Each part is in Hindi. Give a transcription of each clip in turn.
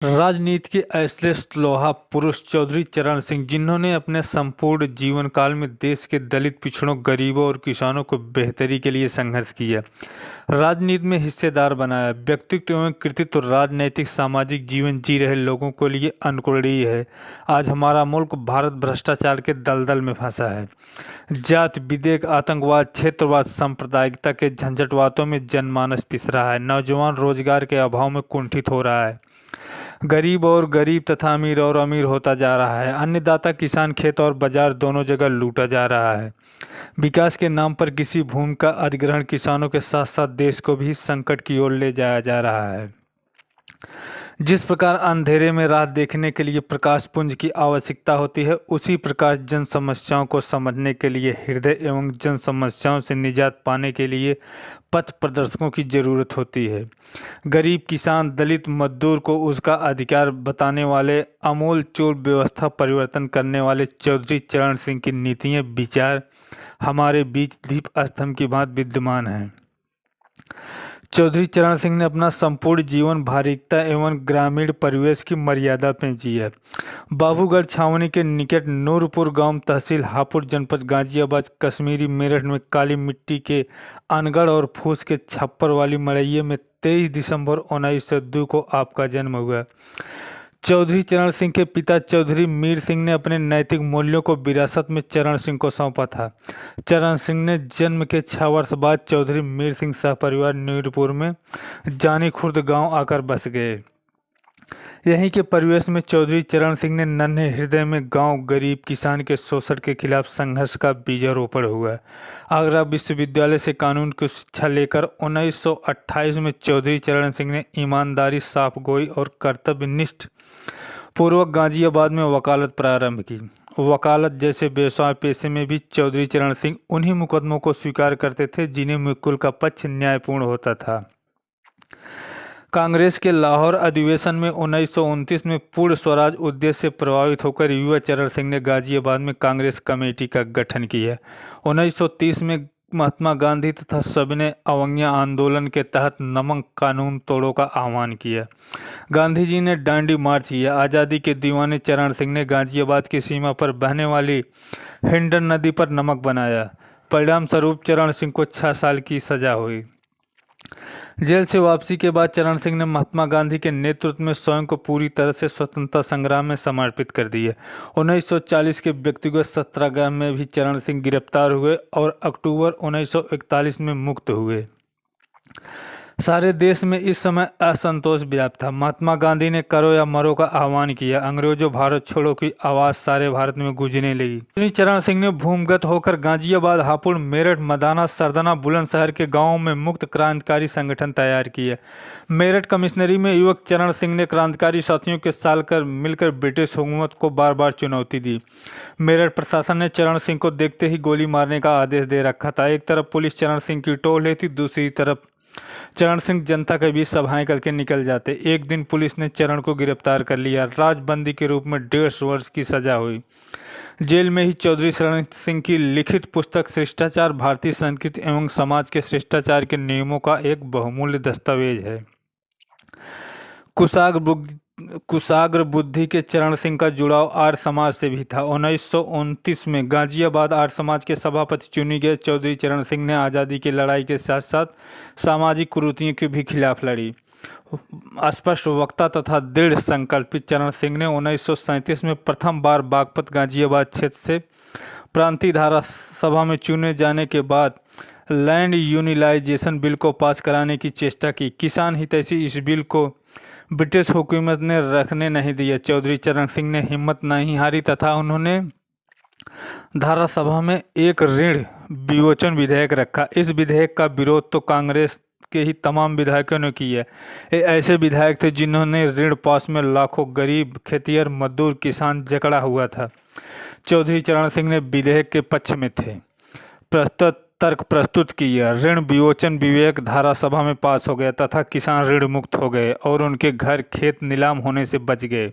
राजनीति के ऐसे लोहा पुरुष चौधरी चरण सिंह, जिन्होंने अपने संपूर्ण जीवन काल में देश के दलित, पिछड़ों, गरीबों और किसानों को बेहतरी के लिए संघर्ष किया, राजनीति में हिस्सेदार बनाया। व्यक्तित्व एवं कृतित्व राजनैतिक सामाजिक जीवन जी रहे लोगों के लिए अनुकरणीय है। आज हमारा मुल्क भारत भ्रष्टाचार के दलदल में फंसा है। जात विवेक, आतंकवाद, क्षेत्रवाद, सांप्रदायिकता के झंझटवातों में जनमानस पिस रहा है। नौजवान रोजगार के अभाव में कुंठित हो रहा है। गरीब और गरीब तथा अमीर और अमीर होता जा रहा है। अन्नदाता किसान, खेत और बाजार दोनों जगह लूटा जा रहा है। विकास के नाम पर किसी भूमि का अधिग्रहण किसानों के साथ साथ देश को भी संकट की ओर ले जाया जा रहा है। जिस प्रकार अंधेरे में राह देखने के लिए प्रकाश पुंज की आवश्यकता होती है, उसी प्रकार जन समस्याओं को समझने के लिए हृदय एवं जन समस्याओं से निजात पाने के लिए पथ प्रदर्शकों की जरूरत होती है। गरीब, किसान, दलित, मजदूर को उसका अधिकार बताने वाले, अमूल चूल व्यवस्था परिवर्तन करने वाले चौधरी चरण सिंह की नीतियाँ, विचार हमारे बीच दीप स्तंभ की भांति विद्यमान हैं। चौधरी चरण सिंह ने अपना संपूर्ण जीवन बारीकता एवं ग्रामीण परिवेश की मर्यादा में जिया। बाबूगढ़ छावनी के निकट नूरपुर गांव, तहसील हापुड़, जनपद गाजियाबाद, कश्मीरी मेरठ में काली मिट्टी के अनगढ़ और फूस के छप्पर वाली मड़ैये में 23 दिसंबर 1902 को आपका जन्म हुआ। चौधरी चरण सिंह के पिता चौधरी मीर सिंह ने अपने नैतिक मूल्यों को विरासत में चरण सिंह को सौंपा था। चरण सिंह ने जन्म के 6 वर्ष बाद चौधरी मीर सिंह सहपरिवार नूरपुर में जानी खुर्द गांव आकर बस गए। यहीं के परिवेश में चौधरी चरण सिंह ने नन्हे हृदय में गांव, गरीब, किसान के शोषण के खिलाफ संघर्ष का बीजारोपण हुआ। आगरा विश्वविद्यालय से कानून की शिक्षा लेकर 1928 में चौधरी चरण सिंह ने ईमानदारी, साफगोई और कर्तव्यनिष्ठ पूर्वक गाजियाबाद में वकालत प्रारंभ की। वकालत जैसे व्यवसाय पेशे में भी चौधरी चरण सिंह उन्हीं मुकदमों को स्वीकार करते थे जिन्हें मुकुल का पक्ष न्यायपूर्ण होता था। कांग्रेस के लाहौर अधिवेशन में 1929 में पूर्ण स्वराज उद्देश्य से प्रभावित होकर युवा चरण सिंह ने गाजियाबाद में कांग्रेस कमेटी का गठन किया। 1930 में महात्मा गांधी तथा सविनय अवज्ञा आंदोलन के तहत नमक कानून तोड़ो का आह्वान किया। गांधी जी ने डांडी मार्च किया। आज़ादी के दीवाने चरण सिंह ने गाजियाबाद की सीमा पर बहने वाली हिंडन नदी पर नमक बनाया। परिणाम स्वरूप चरण सिंह को 6 साल की सजा हुई। जेल से वापसी के बाद चरण सिंह ने महात्मा गांधी के नेतृत्व में स्वयं को पूरी तरह से स्वतंत्रता संग्राम में समर्पित कर दिया। 1940 के व्यक्तिगत सत्याग्रह में भी चरण सिंह गिरफ्तार हुए और अक्टूबर 1941 में मुक्त हुए। सारे देश में इस समय असंतोष व्याप्त था। महात्मा गांधी ने करो या मरो का आह्वान किया। अंग्रेजों भारत छोड़ो की आवाज़ सारे भारत में गूंजने लगी। चौधरी चरण सिंह ने भूमिगत होकर गाजियाबाद, हापुड़, मेरठ, मदाना, सरदना, बुलंदशहर के गांवों में मुक्त क्रांतिकारी संगठन तैयार किए। मेरठ कमिश्नरी में युवक चरण सिंह ने क्रांतिकारी साथियों के साथ मिलकर ब्रिटिश हुकूमत को बार बार चुनौती दी। मेरठ प्रशासन ने चरण सिंह को देखते ही गोली मारने का आदेश दे रखा था। एक तरफ पुलिस चरण सिंह की टोल लेती, दूसरी तरफ चरण सिंह जनता के बीच सभाएं करके निकल जाते। एक दिन पुलिस ने चरण को गिरफ्तार कर लिया। राजबंदी के रूप में 1.5 वर्ष की सजा हुई। जेल में ही चौधरी चरण सिंह की लिखित पुस्तक शिष्टाचार भारतीय संस्कृति एवं समाज के शिष्टाचार के नियमों का एक बहुमूल्य दस्तावेज है। कुशाग्र बुद्धि के चरण सिंह का जुड़ाव आर्य समाज से भी था। 1929 में गाजियाबाद आर्य समाज के सभापति चुने गए चौधरी चरण सिंह ने आज़ादी की लड़ाई के साथ साथ सामाजिक कुरीतियों के भी खिलाफ लड़ी। स्पष्ट वक्ता तथा दृढ़ संकल्पित चरण सिंह ने 1937 में प्रथम बार बागपत गाजियाबाद क्षेत्र से प्रांतीय धारा सभा में चुने जाने के बाद लैंड यूनिलाइजेशन बिल को पास कराने की चेष्टा की। किसान हितैषी इस बिल को ब्रिटिश हुकूमत ने रखने नहीं दिया। चौधरी चरण सिंह ने हिम्मत नहीं हारी तथा उन्होंने धारा सभा में एक ऋण विमोचन विधेयक रखा। इस विधेयक का विरोध तो कांग्रेस के ही तमाम विधायकों ने किया। ये ऐसे विधायक थे जिन्होंने ऋण पास में लाखों गरीब, खेतिहर, मजदूर, किसान जकड़ा हुआ था। चौधरी चरण सिंह ने विधेयक के पक्ष में थे। तर्क प्रस्तुत किया। ऋण विमोचन विधेयक धारा सभा में पास हो गया तथा किसान ऋण मुक्त हो गए और उनके घर, खेत नीलाम होने से बच गए।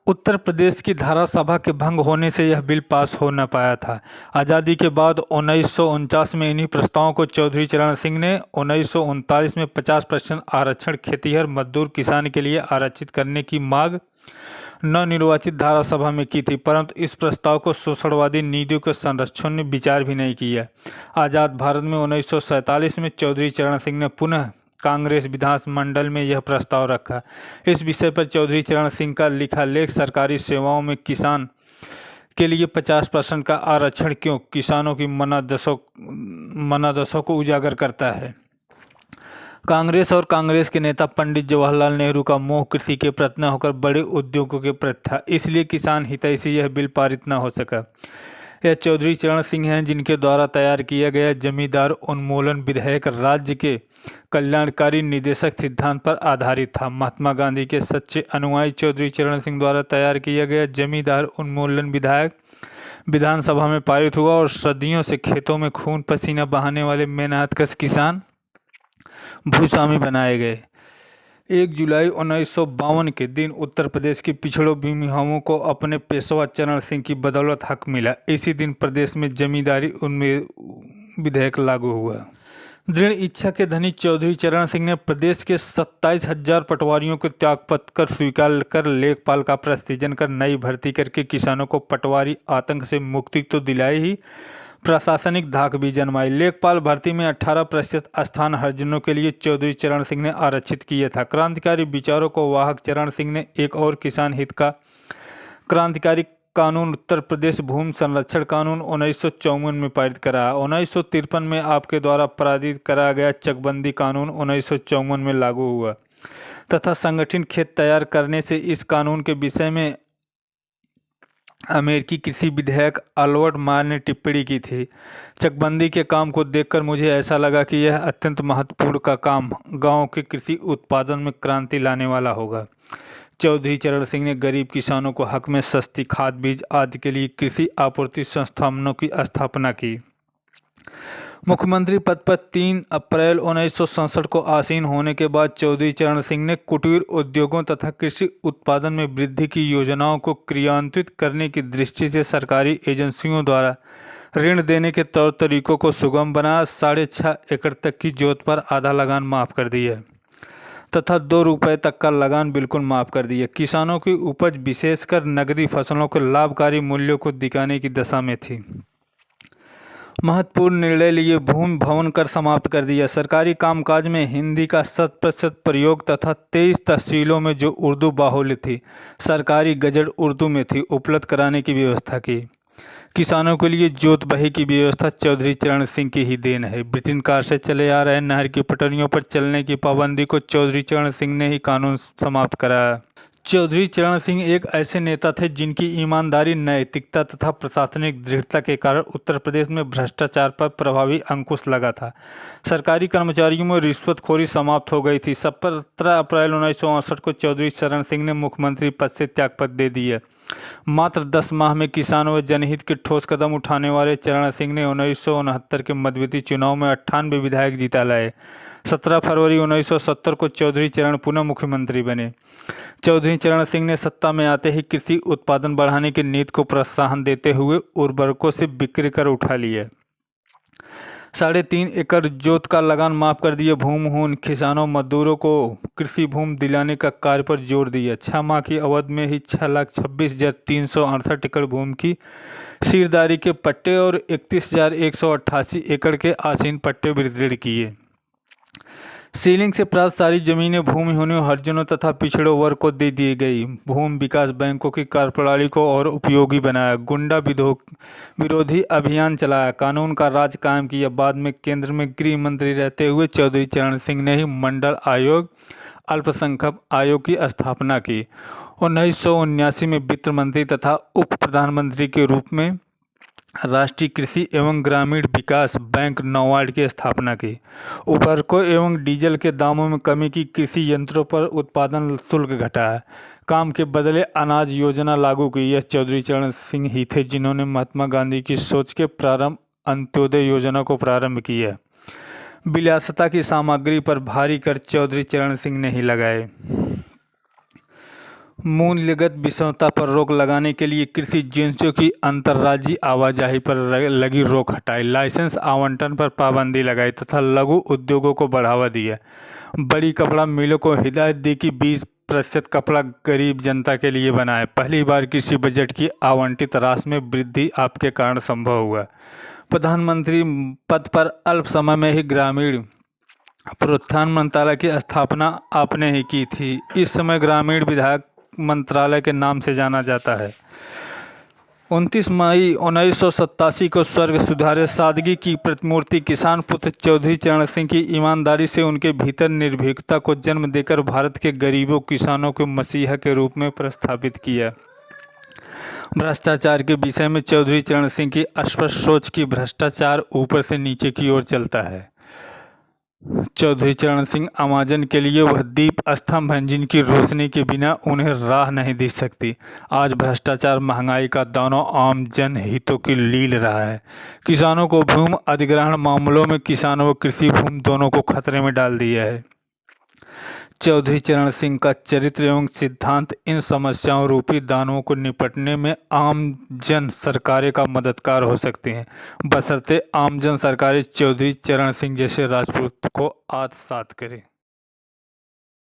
उत्तर प्रदेश की धारा सभा के भंग होने से यह बिल पास हो न पाया था। आज़ादी के बाद 1949 में इन्हीं प्रस्तावों को चौधरी चरण सिंह ने 1939 में 50% आरक्षण खेतिहर मजदूर किसान के लिए आरक्षित करने की मांग नवनिर्वाचित धारा सभा में की थी, परंतु इस प्रस्ताव को शोषणवादी नीतियों के संरक्षण ने विचार भी नहीं किया। आज़ाद भारत में 1947 में चौधरी चरण सिंह ने पुनः कांग्रेस विधानमंडल में यह प्रस्ताव रखा। इस विषय पर चौधरी चरण सिंह का लिखा लेख सरकारी सेवाओं में किसान के लिए 50% का आरक्षण क्यों, किसानों की मनादशों को उजागर करता है। कांग्रेस और कांग्रेस के नेता पंडित जवाहरलाल नेहरू का मोह कृषि के प्रति न होकर बड़े उद्योगों के प्रति था, इसलिए किसान हितैषी यह बिल पारित न हो सका। यह चौधरी चरण सिंह हैं जिनके द्वारा तैयार किया गया जमींदार उन्मूलन विधेयक राज्य के कल्याणकारी निदेशक सिद्धांत पर आधारित था। महात्मा गांधी के सच्चे अनुयायी चौधरी चरण सिंह द्वारा तैयार किया गया जमींदार उन्मूलन विधेयक विधानसभा में पारित हुआ और सदियों से खेतों में खून पसीना बहाने वाले मेहनतकश किसान भूस्वामी बनाए गए। 1 जुलाई 1952 के दिन उत्तर प्रदेश के पिछड़ों भूमिहीनों को अपने पेशवा चरण सिंह की बदौलत हक मिला। इसी दिन प्रदेश में जमींदारी विधेयक लागू हुआ। दृढ़ इच्छा के धनी चौधरी चरण सिंह ने प्रदेश के 27,000 पटवारियों को त्यागपत्र स्वीकार कर लेखपाल का प्रशिक्षण कर नई भर्ती करके किसानों को पटवारी आतंक से मुक्ति तो दिलाई ही, प्रशासनिक धाक भी जन्माई। लेखपाल भर्ती में 18% स्थान हरिजनों के लिए चौधरी चरण सिंह ने आरक्षित किया था। क्रांतिकारी विचारों को वाहक चरण सिंह ने एक और किसान हित का क्रांतिकारी कानून उत्तर प्रदेश भूमि संरक्षण कानून 1954 में पारित कराया। 1953 में आपके द्वारा पारित कराया गया चकबंदी कानून 1954 में लागू हुआ तथा संगठित खेत तैयार करने से इस कानून के विषय में अमेरिकी कृषि विधेयक अल्बर्ट मार ने टिप्पणी की थी। चकबंदी के काम को देखकर मुझे ऐसा लगा कि यह अत्यंत महत्वपूर्ण का काम गांव के कृषि उत्पादन में क्रांति लाने वाला होगा। चौधरी चरण सिंह ने गरीब किसानों को हक में सस्ती खाद बीज आदि के लिए कृषि आपूर्ति संस्थानों की स्थापना की। मुख्यमंत्री पद पर 3 अप्रैल 1967 को आसीन होने के बाद चौधरी चरण सिंह ने कुटीर उद्योगों तथा कृषि उत्पादन में वृद्धि की योजनाओं को क्रियान्वित करने की दृष्टि से सरकारी एजेंसियों द्वारा ऋण देने के तौर तरीकों को सुगम बनाया। 6.5 एकड़ तक की जोत पर आधा लगान माफ कर दी है तथा 2 रुपये तक का लगान बिल्कुल माफ कर दी है। किसानों की उपज विशेषकर नकदी फसलों के लाभकारी मूल्यों को दिखाने की दशा में थी। महत्वपूर्ण निर्णय लिए भूमि भवन कर समाप्त कर दिया। सरकारी कामकाज में हिंदी का 100% प्रयोग तथा 23 तहसीलों में जो उर्दू बाहुल्य थी सरकारी गजट उर्दू में थी उपलब्ध कराने की व्यवस्था की। किसानों के लिए जोत बही की व्यवस्था चौधरी चरण सिंह की ही देन है। ब्रिटेन काल से चले आ रहे नहर की पटरियों पर चलने की पाबंदी को चौधरी चरण सिंह ने ही कानून समाप्त कराया। चौधरी चरण सिंह एक ऐसे नेता थे जिनकी ईमानदारी, नैतिकता तथा प्रशासनिक दृढ़ता के कारण उत्तर प्रदेश में भ्रष्टाचार पर प्रभावी अंकुश लगा था। सरकारी कर्मचारियों में रिश्वतखोरी समाप्त हो गई थी। 17 अप्रैल 1968 को चौधरी चरण सिंह ने मुख्यमंत्री पद से त्यागपत्र दे दिए। मात्र 10 माह में किसानों व जनहित के ठोस कदम उठाने वाले चरण सिंह ने 1969 के मध्यवर्ती चुनाव में 98 विधायक जीता लाए। 17 फरवरी 1970 को चौधरी चरण पुनः मुख्यमंत्री बने। चौधरी चरण सिंह ने सत्ता में आते ही कृषि उत्पादन बढ़ाने की नीति को प्रोत्साहन देते हुए उर्वरकों से बिक्री कर उठा लिए। 3.5 एकड़ जोत का लगान माफ कर दिए। भूमिहीन किसानों मजदूरों को कृषि भूमि दिलाने का कार्य पर जोर दिया। 6 माह की अवधि में ही 6,26,368 एकड़ भूमि की सीरदारी के पट्टे और 31,188 एकड़ के आसीन पट्टे वितरित किए। सीलिंग से प्राप्त सारी जमीनें भूमिहीनों, हरिजनों तथा पिछड़ों वर्ग को दे दी गई। भूमि विकास बैंकों की कार्यप्रणाली को और उपयोगी बनाया। गुंडा विरोधी अभियान चलाया। कानून का राज कायम किया। बाद में केंद्र में गृह मंत्री रहते हुए चौधरी चरण सिंह ने ही मंडल आयोग, अल्पसंख्यक आयोग की स्थापना की। 1979 में वित्त मंत्री तथा उप प्रधानमंत्री के रूप में राष्ट्रीय कृषि एवं ग्रामीण विकास बैंक नाबार्ड की स्थापना की। उर्वरकों एवं डीजल के दामों में कमी की। कृषि यंत्रों पर उत्पादन शुल्क घटाया। काम के बदले अनाज योजना लागू की। यह चौधरी चरण सिंह ही थे जिन्होंने महात्मा गांधी की सोच के प्रारंभ अंत्योदय योजना को प्रारंभ किया। विलासिता की सामग्री पर भारी कर चौधरी चरण सिंह ने ही लगाए। मूल्यगत विषमता पर रोक लगाने के लिए कृषि एजेंसियों की अंतर्राज्यीय आवाजाही पर लगी रोक हटाई, लाइसेंस आवंटन पर पाबंदी लगाई तथा लघु उद्योगों को बढ़ावा दिया। बड़ी कपड़ा मिलों को हिदायत दी कि 20% कपड़ा गरीब जनता के लिए बनाए। पहली बार कृषि बजट की आवंटित राशि में वृद्धि आपके कारण संभव हुआ। प्रधानमंत्री पद पर अल्प समय में ही ग्रामीण प्रोत्थान मंत्रालय की स्थापना आपने ही की थी। इस समय ग्रामीण विधायक मंत्रालय के नाम से जाना जाता है। 29 मई 1987 को स्वर्ग सुधारे सादगी की प्रतिमूर्ति किसान पुत्र चौधरी चरण सिंह की ईमानदारी से उनके भीतर निर्भीकता को जन्म देकर भारत के गरीबों किसानों को मसीहा के रूप में प्रस्थापित किया। भ्रष्टाचार के विषय में चौधरी चरण सिंह की स्पष्ट सोच की भ्रष्टाचार ऊपर से नीचे की ओर चलता है। चौधरी चरण सिंह अमाजन के लिए वह दीप स्तंभ हैं जिनकी रोशनी के बिना उन्हें राह नहीं दिख सकती। आज भ्रष्टाचार महंगाई का दानव आम जन हितों की लील रहा है। किसानों को भूमि अधिग्रहण मामलों में किसानों व कृषि भूमि दोनों को खतरे में डाल दिया है। चौधरी चरण सिंह का चरित्र एवं सिद्धांत इन समस्याओं रूपी दानवों को निपटने में आम जन सरकारें का मददगार हो सकती हैं, बशर्ते आम जन सरकारें चौधरी चरण सिंह जैसे राजपूत को आत्मसात करें।